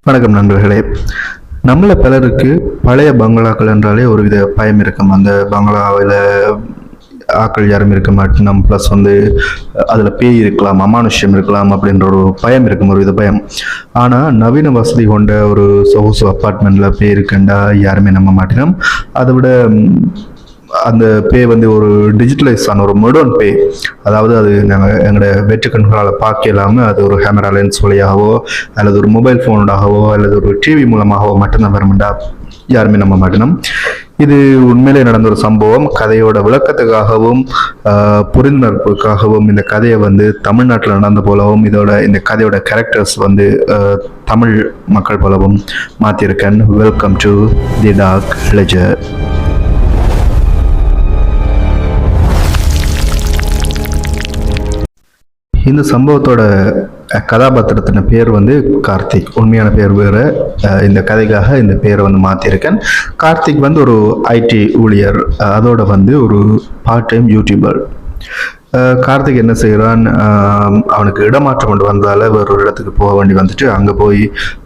வணக்கம் நண்பர்களே. நம்மள பலருக்கு பழைய பங்களாக்கள் என்றாலே ஒரு வித பயம் இருக்கும். அந்த பங்களாவில் ஆக்கள் யாரும் இருக்க மாட்டோம், ப்ளஸ் அதில் பேய் இருக்கலாம், அமானுஷ்யம் இருக்கலாம் அப்படின்ற ஒரு பயம் இருக்கும், ஒரு வித பயம். ஆனால் நவீன வசதி கொண்ட ஒரு சொகுசு அப்பார்ட்மெண்ட்டில் பேய் இருக்குண்டா யாருமே நம்ப மாட்டோம். அதை விட அந்த பே ஒரு டிஜிட்டலைஸ் ஆன ஒரு மாடர்ன் பே. அதாவது அது நாங்கள் எங்களோட வெற்று கண்களால் பார்க்க இல்லாமல் அது ஒரு கேமரா லென்ஸ் வழியாகவோ அல்லது ஒரு மொபைல் ஃபோனோடாகவோ அல்லது ஒரு டிவி மூலமாகவோ மட்டும்தான் வருமெண்டா யாருமே நம்ப மாட்டோம். இது உண்மையிலே நடந்த ஒரு சம்பவம். கதையோட விளக்கத்துக்காகவும் புரிந்துணர்வுக்காகவும் இந்த கதையை தமிழ்நாட்டில் நடந்த போலவும் இந்த கதையோட கேரக்டர்ஸ் தமிழ் மக்கள் போலவும் மாற்றிருக்கேன். Welcome to the dark ledger. இந்த சம்பவத்தோட கதாபாத்திரத்தின பேர் கார்த்திக். உண்மையான பேர் வேறு. இந்த கதைக்காக இந்த பேரை மாற்றிருக்கேன். கார்த்திக் ஒரு ஐடி ஊழியர், அதோட ஒரு பார்ட் டைம் யூடியூபர். கார்த்திக் என்ன செய்கிறான், அவனுக்கு இடமாற்றம் கொண்டு வந்தால வேற ஒரு இடத்துக்கு போக வேண்டி வந்துட்டு அங்கே போய்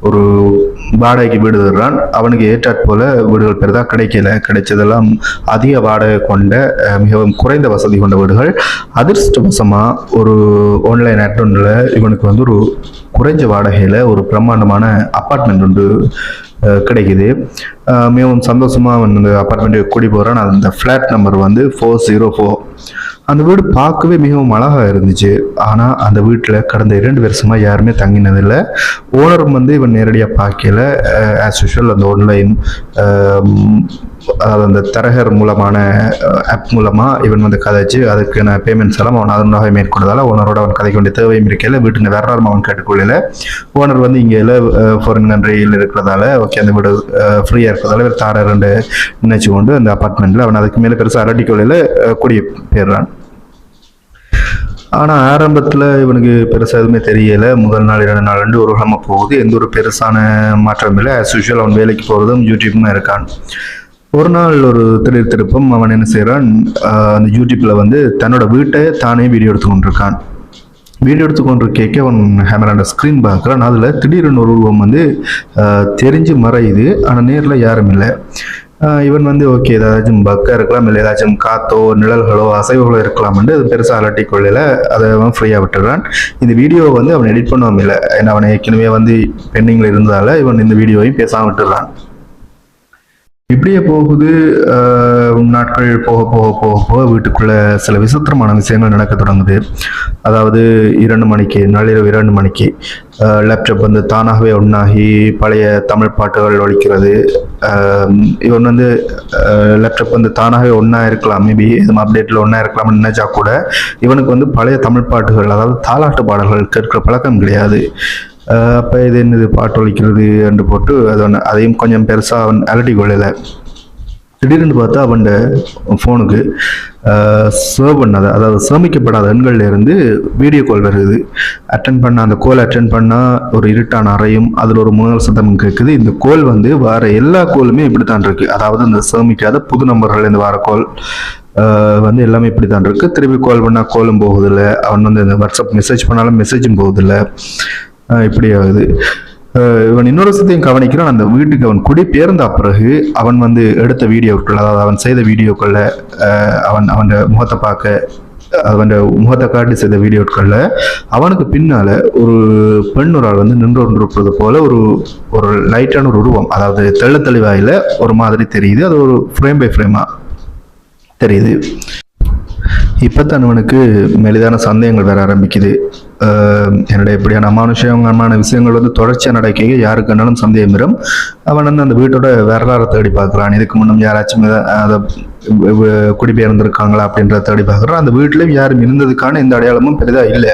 ஒரு வாடகைக்கு வீடு தர்றான். அவனுக்கு ஏற்றாற் போல வீடுகள் பெரிதாக கிடைச்சதெல்லாம் அதிக வாடகை கொண்ட மிகவும் குறைந்த வசதி கொண்ட வீடுகள். அதிர்ஷ்டவசமாக ஒரு ஆன்லைன் ஆட் ஒன்றில் இவனுக்கு ஒரு குறைஞ்ச வாடகையில் ஒரு பிரம்மாண்டமான அப்பார்ட்மெண்ட் ஒன்று கிடைக்குது. மிகவும் சந்தோஷமாக அவன் அந்த அப்பார்ட்மெண்ட்டுக்கு கூடி போகிறான். அந்த ஃப்ளாட் நம்பர் 404. அந்த வீடு பார்க்கவே மிகவும் அழகாக இருந்துச்சு. ஆனால் அந்த வீட்டில் கடந்த 2 வருஷமாக யாருமே தங்கினதில்லை. ஓனரும் இவன் நேரடியாக பார்க்கல. ஆஸ் யூஷுவல் அந்த ஆன்லைன் அந்த தரகர் மூலமான ஆப் மூலமாக இவன் கதைச்சு அதுக்கான பேமெண்ட்ஸ் எல்லாம் அவன் அதனாக மேற்கொண்டதால் ஓனரோட அவன் கதைக்க வேண்டிய தேவையும் இருக்கல. வீட்டுக்கு வேற அவன் கேட்டுக்கொள்ளல. ஓனர் இங்கே ஃபாரின் கண்ட்ரியில் இருக்கிறதால ஓகே அந்த வீடு ஃப்ரீயாக இருக்கிறதால ஒரு தார 2 நினைச்சு கொண்டு அந்த அப்பார்ட்மெண்ட்டில் அவன் அதுக்கு மேலே பெருசாக அரட்டிக்கொள்ளையில் கூடிய போயிடுறான். ஆனால் ஆரம்பத்தில் இவனுக்கு பெருசாக எதுவுமே தெரியலை. முதல் நாள் 2 நாள் ஒரு கிழமை போகுது. எந்த ஒரு பெருசான மாற்றம் இல்லை. ஆஸ் யூஷுவல் அவன் வேலைக்கு போகிறதும் யூடியூப்மா இருக்கான். ஒரு நாள் ஒரு திடீர் திருப்பம் அவன் என்ன செய்கிறான், அந்த யூடியூப்பில் தன்னோட வீட்டை தானே வீடியோ எடுத்துக்கொண்டிருக்கான். வீடியோ எடுத்துக்கொண்டு கேட்க அவன் கேமரான ஸ்க்ரீன் பார்க்குறான். அதில் திடீர்னு ஒரு உருவம் தெரிஞ்சு மறையுது. ஆனால் நேரில் யாரும் இல்லை. இவன் ஓகே ஏதாச்சும் பக்காக இருக்கலாம், இல்லை ஏதாச்சும் காத்தோ நிழல்களோ அசைவுகளோ இருக்கலாம்னு அது பெருசாக அலட்டி கொள்ளையில் அதை அவன் ஃப்ரீயாக விட்டுறான். இந்த வீடியோவை அவன் எடிட் பண்ணவும் இல்லை. ஏன்னா அவனை ஏற்கனவே பெண்டிங்கில் இருந்ததால் இவன் இந்த வீடியோவையும் பேசாமல் விட்டுறான். இப்படியே போகுது. நாட்கள் போக போக போக போக வீட்டுக்குள்ள சில விசித்திரமான விஷயங்கள் நடக்க தொடங்குது. அதாவது 2 மணிக்கு, நள்ளிரவு 2 மணிக்கு லேப்டாப் தானாகவே ஒன்றாகி பழைய தமிழ் பாட்டுகள் ஒழிக்கிறது. இவன் லேப்டாப் தானாகவே ஒன்றா இருக்கலாம், மேபி எதுவும் அப்டேட்டில் ஒன்றா இருக்கலாம்னு நினைச்சா கூட இவனுக்கு பழைய தமிழ் பாட்டுகள், அதாவது தாலாட்டு பாடல்கள் கேட்கிற பழக்கம் கிடையாது. அப்போ இது என்னது பாட்டு ஒழிக்கிறது என்று போட்டு அதையும் கொஞ்சம் பெருசாக அவன் அலட்டி கொள்ளலை. திடீர்னு பார்த்தா அவன் ஃபோனுக்கு சேவ் பண்ணாத, அதாவது சேமிக்கப்படாத எண்கள்ல இருந்து வீடியோ கால் வருது. அந்த கோல் அட்டன் பண்ணால் ஒரு இருட்டான அறையும் அதில் ஒரு முன்னல் சத்தமும் கேட்குது. இந்த கோல் வேற எல்லா கோலுமே இப்படித்தான் இருக்கு. அதாவது இந்த சேமிக்காத புது நம்பர்கள் இந்த வார கோல் எல்லாமே இப்படித்தான் இருக்கு. திருப்பி கால் பண்ணால் கோலும் போகுதில்லை. அவன் இந்த வாட்ஸ்அப் மெசேஜ் பண்ணாலும் மெசேஜும் போகுதில்லை. இப்படி ஆகுது. இவன் இன்னொரு விஷயத்தையும் கவனிக்கிறான். அந்த வீட்டுக்கு அவன் குடிபெயர்ந்த பிறகு அவன் எடுத்த வீடியோக்கள், அதாவது அவன் செய்த வீடியோக்களில் அவன் முகத்தை பார்க்க, அவன் முகத்தை காட்டி செய்த வீடியோக்களில் அவனுக்கு பின்னால ஒரு பெண் ஒரு ஆள் நின்று கொண்டிருப்பது போல ஒரு லைட்டான ஒரு உருவம், அதாவது தெளிவாயில ஒரு மாதிரி தெரியுது. அது ஒரு ஃப்ரேம் பை ஃப்ரேமா தெரியுது. இப்போத்தான் அவனுக்கு மெலிதான சந்தேகங்கள் வேற ஆரம்பிக்குது. என்னோட எப்படியான அமானுஷமான விஷயங்கள் தொடர்ச்சியாக நடக்க யாருக்குன்னாலும் சந்தேகம் வரும். அவன் அந்த வீட்டோட வரலாறை தேடி பார்க்குறான். இதுக்கு முன்னும் யாராச்சும் அதை குடிபெயர்ந்திருக்காங்களா அப்படின்றத தேடி பார்க்குறான். அந்த வீட்டிலையும் யாரும் இருந்ததுக்கான எந்த அடையாளமும் பெரிதாக இல்லை.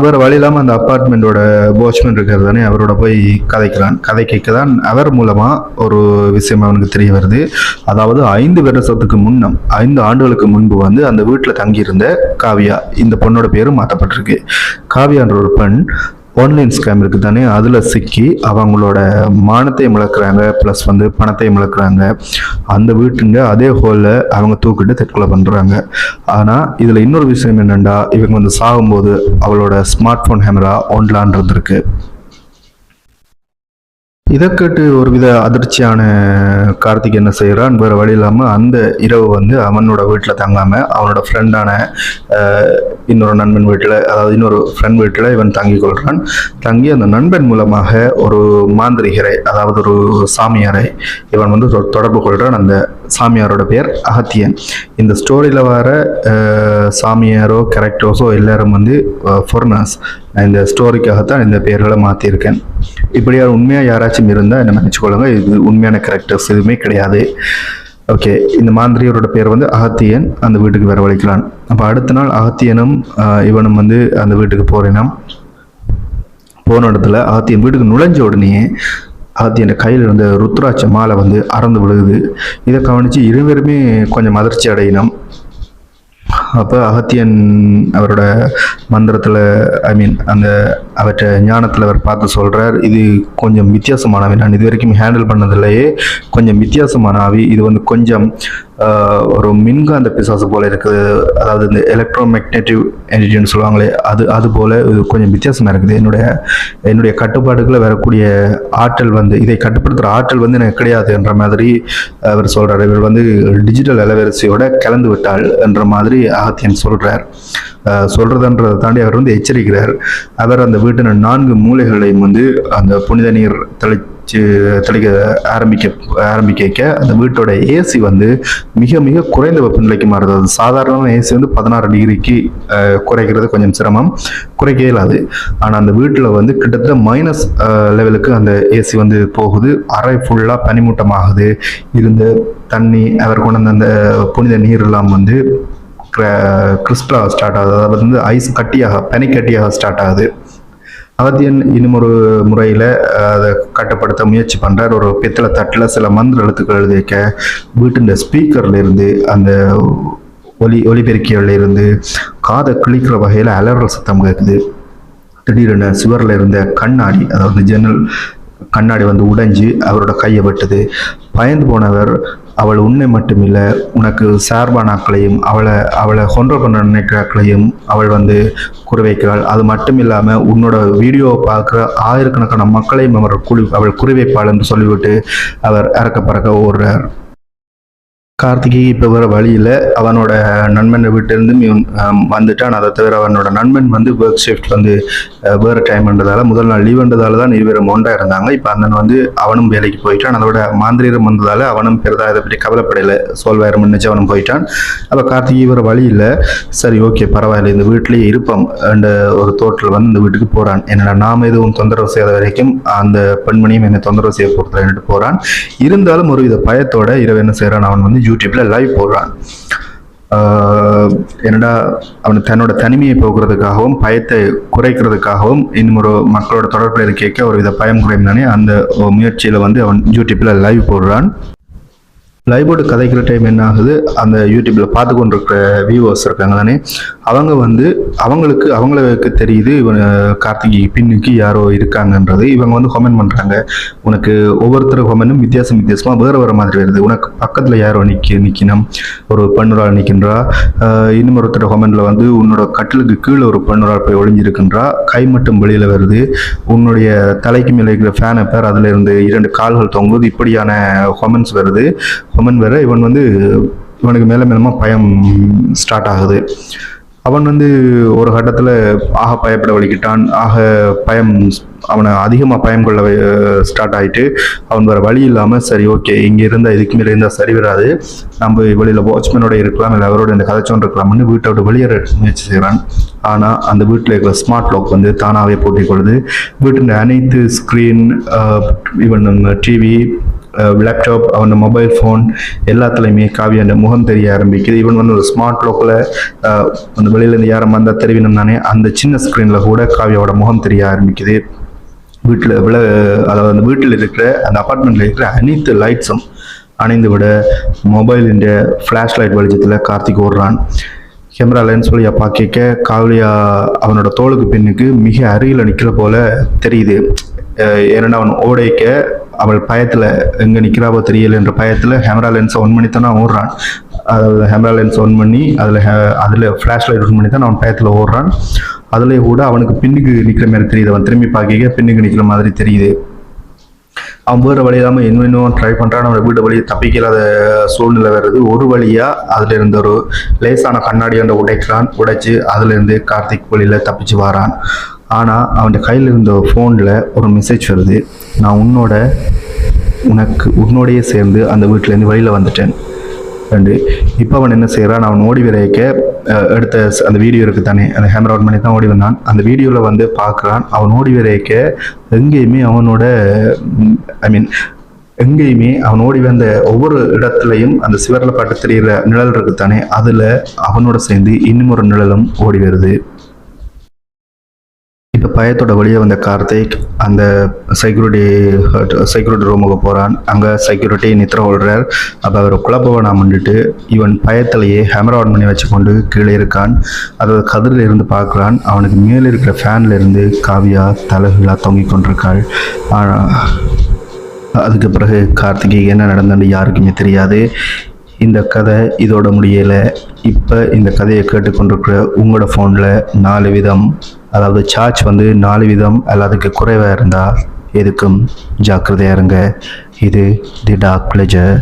வேறு வழி இல்லாமல் அந்த அப்பார்ட்மெண்ட்டோட வாட்ச்மேன் இருக்கிறது தானே, அவரோட போய் கதை கேட்க தான் அவர் மூலமாக ஒரு விஷயம் அவனுக்கு தெரிய வருது. அதாவது 5 வருஷத்துக்கு முன்னம், 5 ஆண்டுகளுக்கு முன்பு அந்த வீட்டில் தங்கியிருந்த காவியா, இந்த பொண்ணோட பேரும் மாற்றப்பட்டிருக்கு. காவியான்ற ஒரு பெண் ஆன்லைன் ஸ்கேம் இருக்குது தானே, அதில் சிக்கி அவங்களோட மானத்தையும் இழக்கிறாங்க, ப்ளஸ் பணத்தையும் இழக்கிறாங்க. அந்த வீட்டுங்க அதே ஹோலில் அவங்க தூக்கிட்டு தற்கொலை பண்ணுறாங்க. ஆனால் இதில் இன்னொரு விஷயம் என்னென்னா, இவங்க சாகும்போது அவளோட ஸ்மார்ட் ஃபோன் கேமரா ஒன்லான் இருந்திருக்கு. இதை கேட்டு ஒருவித அதிர்ச்சியான கார்த்திக் என்ன செய்கிறான், வேறு வழி இல்லாமல் அந்த இரவு வந்து அவனோட வீட்டில் தங்காமல் அவனோட ஃப்ரெண்டான இன்னொரு நண்பன் வீட்டில், அதாவது இன்னொரு ஃப்ரெண்ட் வீட்டில் இவன் தங்கி கொள்கிறான். தங்கி அந்த நண்பன் மூலமாக ஒரு மாந்திரிகரை, அதாவது ஒரு சாமியாரை இவன் வந்து தொடர்பு கொள்கிறான். அந்த சாமியாரோட பேர் அகத்தியன். இந்த ஸ்டோரியில் வர சாமியாரோ கேரக்டர்ஸோ எல்லாரும் வந்து ஃபாரினர்ஸ். நான் இந்த ஸ்டோரிக்காகத்தான் இந்த பேர்களை மாற்றியிருக்கேன். இப்படியா உண்மையாக யாராச்சும் இருந்தால் என்ன நினச்சிக்கொள்ளுங்க, இது உண்மையான கேரக்டர்ஸ் எதுவுமே கிடையாது. ஓகே, இந்த மாந்திரியோட பேர் வந்து அகத்தியன். அந்த வீட்டுக்கு வரவழைக்கிறான். அப்போ அடுத்த நாள் அகத்தியனும் இவனும் வந்து அந்த வீட்டுக்கு போகிறேனாம். போன இடத்துல அகத்தியன் வீட்டுக்கு நுழைஞ்ச உடனே அகத்தியன் கையில் இருந்த ருத்ராட்ச மாலை வந்து அறந்து விழுகுது. இதை கவனித்து இருவருமே கொஞ்சம் அதிர்ச்சி அடையினோம். அப்போ அகத்தியன் அவரோட மந்திரத்தில், அந்த அவற்றை ஞானத்தில் அவர் பார்த்து சொல்கிறார், இது கொஞ்சம் வித்தியாசமான ஆவி, நான் இது வரைக்கும் ஹேண்டில் பண்ணதில்லையே, கொஞ்சம் வித்தியாசமான ஆவி, இது வந்து கொஞ்சம் ஒரு மின்காந்த பிசாசு போல் இருக்குது, அதாவது இந்த எலக்ட்ரோ மேக்னெட்டிவ் எனர்ஜின்னு சொல்லுவாங்களே, அது போல் இது கொஞ்சம் வித்தியாசமாக இருக்குது. என்னுடைய கட்டுப்பாடுகளை வரக்கூடிய ஆற்றல் வந்து, இதை கட்டுப்படுத்துகிற ஆற்றல் வந்து எனக்கு கிடையாது என்ற மாதிரி அவர் சொல்கிறார். இவர் வந்து டிஜிட்டல் அலைவரிசையோட கலந்து விட்டாள் என்ற மாதிரி அகத்தியன் சொல்கிறார். சொல்கிறதுன்றதை தாண்டி அவர் வந்து எச்சரிக்கிறார். அவர் அந்த வீட்டின் 4 மூலைகளையும் வந்து அந்த புனித நீர் தெளிக்க ஆரம்பிக்க அந்த வீட்டோட ஏசி வந்து மிக மிக குறைந்த வெப்பநிலைக்கு மாறுது. அது சாதாரண ஏசி வந்து 16 டிகிரிக்கு குறைக்கிறது கொஞ்சம் சிரமம், குறைக்க இயலாது. ஆனால் அந்த வீட்டில் வந்து கிட்டத்தட்ட மைனஸ் லெவலுக்கு அந்த ஏசி வந்து போகுது. அறை ஃபுல்லாக பனிமூட்டமாகுது. இருந்த தண்ணி, அவர் கொண்டு வந்த அந்த புனித நீர் எல்லாம் வந்து கிறிஸ்டலாக ஸ்டார்ட் ஆகுது. அதாவது வந்து ஐஸ் கட்டியாக, பனிக்கட்டியாக ஸ்டார்ட் ஆகுது. அகத்தியன் இன்னும் ஒரு முறையில் அதை கட்டுப்படுத்த முயற்சி பண்ணுறார். ஒரு பித்தளை தட்டில் சில மந்திர எழுத்துக்கள் எழுதி வைக்க, வீட்டின் ஸ்பீக்கர்ல இருந்து, அந்த ஒலிபெருக்கிகளில் இருந்து காதை கிழிக்கிற வகையில் அலறல் சத்தம் கேட்குது. திடீரென சுவரில் இருந்த கண்ணாடி, அதாவது ஜன்னல் கண்ணாடி வந்து உடைஞ்சு அவரோட கையை வெட்டுது. பயந்து போனவர், அவள் உன்னை மட்டுமில்லை, உனக்கு சார்பானாக்களையும் அவளை கொன்ற பண்ண நினைக்கிறாக்களையும் அவள் வந்து குறிவைக்கிறாள். அது மட்டும் இல்லாமல் உன்னோட வீடியோவை பார்க்குற ஆயிரக்கணக்கான மக்களையும் அவள் குறிவைப்பாள் என்று சொல்லிவிட்டு அவர் இறக்க பறக்க ஓடுறார். கார்த்திகை இப்போ வேறு வழியில் அவனோட நண்பனை விட்டுருந்து வந்துட்டான். அதை தவிர அவனோட நண்பன் வந்து ஒர்க் ஷிஃப்ட் வந்து வேறு டைம்ன்றதால, முதல் நாள் லீவ்ன்றதால தான் இருவரும் ஒன்றா இருந்தாங்க. இப்போ அந்த வந்து அவனும் வேலைக்கு போயிட்டான். அதோட மாந்திரியம் வந்ததால் அவனும் பெரிதாக இதை பற்றி கவலைப்படையில், சோல்வாயிரம் நினச்சி அவனும் போயிட்டான். அப்போ கார்த்திகை வேறு வழியில் சரி ஓகே பரவாயில்ல, இந்த வீட்டிலேயே இருப்போம் என்ற ஒரு தோற்றில் வந்து இந்த வீட்டுக்கு போகிறான். என்னடா நாம் எதுவும் தொந்தரவு செய்யாத வரைக்கும் அந்த பெண்மணியும் என்னை தொந்தரவு செய்ய போகிறேன்ட்டு போகிறான். இருந்தாலும் ஒரு வித பயத்தோட இரவு என்ன செய்கிறான், அவன் வந்து யூடியூப்ல லைவ் போடுறான். என்னடா அவன் தன்னோட தனிமையை போக்குறதுக்காகவும் பயத்தை குறைக்கிறதுக்காகவும் இன்னும் ஒரு மக்களோட தொடர்பில் இருக்க ஒரு வித பயம் குறையும் தானே, அந்த முயற்சியில் வந்து அவன் யூடியூப்ல லைவ் போடுறான். லைவோடு கதைக்கிற டைம் என்ன ஆகுது, அந்த யூடியூப்ல பார்த்து கொண்டிருக்கிற வியூவர்ஸ் இருக்காங்க தானே, அவங்க வந்து அவங்களுக்கு தெரியுது இவன் கார்த்திகை பின்னுக்கு யாரோ இருக்காங்கன்றது. இவங்க வந்து கமெண்ட் பண்ணுறாங்க. உனக்கு ஒவ்வொருத்தர் கமெண்ட்டும் வித்தியாசமாக வேறு மாதிரி வருது. உனக்கு பக்கத்தில் யாரோ நிற்கணும், ஒரு பெண்ணுரால் நிற்கின்றா. இன்னும் ஒருத்தர் கமெண்ட்ல வந்து உன்னோட கட்டிலுக்கு கீழே ஒரு பெண்ணுரால் போய் ஒளிஞ்சிருக்கின்றா, கை மட்டும் வெளியில் வருது, உன்னுடைய தலைக்கு மேலே இருக்கிற ஃபேனை பேர் அதில் இருந்து 2 கால்கள் தொங்குது. இப்படியான கமெண்ட்ஸ் வருது. கமெண்ட் வேற. இவன் வந்து இவனுக்கு மேலமா பயம் ஸ்டார்ட் ஆகுது. அவன் வந்து ஒரு கட்டத்தில் ஆக பயப்பட வலிக்கிட்டான். அவனை அதிகமாக பயம் கொள்ள ஸ்டார்ட் ஆகிட்டு அவன் வேறு வழி இல்லாமல் சரி ஓகே இங்கே இருந்தால் இதுக்கு மேலே இருந்தால் சரி வராது, நம்ம வெளியில் வாட்ச்மேனோட இருக்கலாம், இல்லை அவரோட இந்த கதைச்சோன் இருக்கலாம்னு வீட்டை விட்டு வெளியேற முயற்சி செய்கிறான். ஆனால் அந்த வீட்டில் இருக்கிற ஸ்மார்ட் லாக் வந்து தானாகவே போட்டிக்கொள்ளுது. வீட்டின் அனைத்து ஸ்க்ரீன், ஈவன் டிவி, லேப்டாப், அவன் மொபைல் ஃபோன் எல்லாத்துலேயுமே காவியான முகம் தெரிய ஆரம்பிக்குது. இவன் வந்து ஒரு ஸ்மார்ட் லாக்கில் அந்த வெளியிலேருந்து யாரும் வந்தால் தெரிவினும் தானே, அந்த சின்ன ஸ்க்ரீனில் கூட காவியோட முகம் தெரிய ஆரம்பிக்குது. அதாவது அந்த வீட்டில் இருக்கிற அந்த அப்பார்ட்மெண்ட்டில் இருக்கிற அனைத்து லைட்ஸும் அணைந்து விட மொபைலின் ஃப்ளாஷ் லைட் வெளிச்சத்தில் கார்த்திக் ஓடுறான். கேமரா லென்ஸ் வழியாக பார்க்க காவியா அவனோட தோளுக்கு பின்னுக்கு மிக அருகில் நிற்கிற போல தெரியுது. ஏன்னா அவன் ஓடைக்க அவள் பயத்தில் எங்கே நிற்கிறாவோ தெரியல என்ற பயத்தில் கேமரா லென்ஸை ஒன் பண்ணி தானே ஓடுறான். அதாவது கேமரா லென்ஸ் ஒன் பண்ணி அதில் ஃப்ளாஷ் லைட் ஒன் பண்ணி தான் அவன் பயத்தில் ஓடுறான். அதுலேயே கூட அவனுக்கு பின்னுக்கு நிற்கிற மாதிரி தெரியுது. அவன் திரும்பி பார்க்க பின்னுக்கு நிற்கிற மாதிரி தெரியுது. அவன் வேறு வழி இல்லாமல் இன்னும் ட்ரை பண்ணுறான். அவனை வீட்டு வழியை தப்பிக்கலாத சூழ்நிலை வருது. ஒரு வழியாக அதில் இருந்த ஒரு லேசான கண்ணாடி அந்த உடைச்சு அதுலேருந்து கார்த்திக் வழியில் தப்பிச்சு வரான். ஆனால் அவன் கையில் இருந்த ஃபோனில் ஒரு மெசேஜ் வருது, நான் உன்னோடையே சேர்ந்து அந்த வீட்டிலேருந்து வெளியில் வந்துட்டேன் ரெண்டு. இப்போ அவன் என்ன செய்கிறான், அவன் ஓடி விரைக்க எடுத்த அந்த வீடியோ இருக்குது தானே, அந்த கேமரா ஆன் பண்ணி தான் ஓடி வந்தான். அந்த வீடியோவில் வந்து பார்க்குறான், அவன் ஓடி விரைக்க எங்கேயுமே அவன் ஓடி வந்த ஒவ்வொரு இடத்துலையும் அந்த சிவரில் பாட்டு தெரிகிற நிழல் இருக்குது தானே, அதில் அவனோட சேர்ந்து இன்னும் ஒரு நிழலும் ஓடி வருது. இப்போ பயத்தோட வெளியே வந்த கார்த்திக் அந்த செக்யூரிட்டி ரூமுக்கு போகிறான். அங்கே செக்யூரிட்டி நித்திர கொள்கிறார். அப்போ அவர் குழப்பவனாக முன்னிட்டு இவன் பயத்திலேயே கேமரா ஆன் பண்ணி வச்சுக்கொண்டு கீழே இருக்கான். அதாவது கதிரில் இருந்து பார்க்குறான். அவனுக்கு மேலே இருக்கிற ஃபேனில் இருந்து காவியா தலைகளாக தொங்கிக் கொண்டிருக்காள். அதுக்கு பிறகு கார்த்திகை என்ன நடந்தது யாருக்குமே தெரியாது. இந்த கதை இதோட முடியலை. இப்போ இந்த கதையை கேட்டுக்கொண்டிருக்கிற உங்களோட ஃபோனில் 4 விதம், அதாவது சார்ஜ் 4 விதம் எல்லாத்துக்கு குறைவாக இருந்தால் எதுக்கும் ஜாக்கிரதையாக இருங்க. இது தி டார்க் பிளெஜர்.